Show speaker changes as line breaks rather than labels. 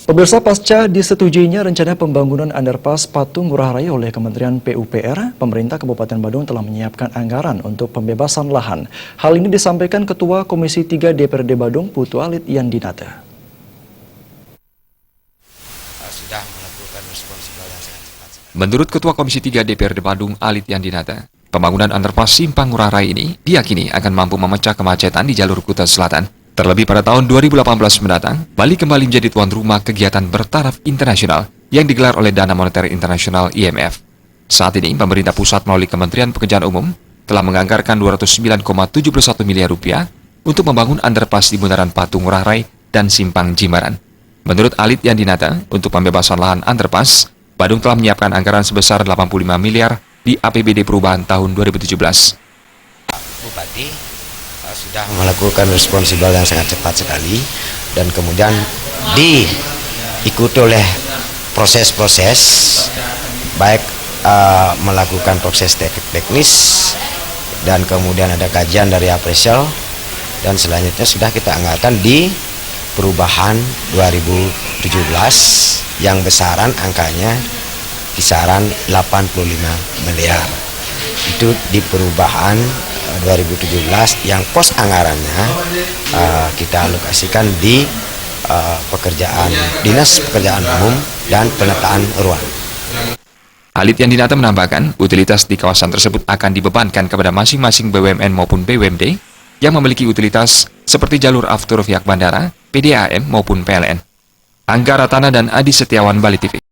Pemirsa, pasca disetujuinya rencana pembangunan underpass Patung Ngurah Rai oleh Kementerian PUPR, pemerintah Kabupaten Badung telah menyiapkan anggaran untuk pembebasan lahan. Hal ini disampaikan Ketua Komisi 3 DPRD Badung, Putu Alit Yandinata.
Menurut Ketua Komisi 3 DPRD Badung, Alit Yandinata, pembangunan underpass Simpang Ngurah Rai ini diyakini akan mampu memecah kemacetan di jalur Kuta Selatan. Terlebih pada tahun 2018 mendatang, Bali kembali menjadi tuan rumah kegiatan bertaraf internasional yang digelar oleh Dana Moneter Internasional IMF. Saat ini, pemerintah pusat melalui Kementerian Pekerjaan Umum telah menganggarkan 209,71 miliar rupiah untuk membangun underpass di bundaran Patung Ngurah Rai dan Simpang Jimbaran. Menurut Alit Yandinata, untuk pembebasan lahan underpass, Badung telah menyiapkan anggaran sebesar 85 miliar di APBD perubahan tahun 2017.
Bupati sudah melakukan responsibel yang sangat cepat sekali dan kemudian diikuti oleh proses-proses baik melakukan proses teknis dan kemudian ada kajian dari apresial dan selanjutnya sudah kita anggarkan di perubahan 2017 yang besaran angkanya kisaran 85 miliar. Itu di perubahan 2017 yang pos anggarannya kita alokasikan di Dinas Pekerjaan Umum dan Penataan Ruang.
Alit Yandinata menambahkan, utilitas di kawasan tersebut akan dibebankan kepada masing-masing BUMN maupun BUMD yang memiliki utilitas seperti jalur aftur via bandara, PDAM maupun PLN. Angga Ratana dan Adi Setiawan, Bali TV.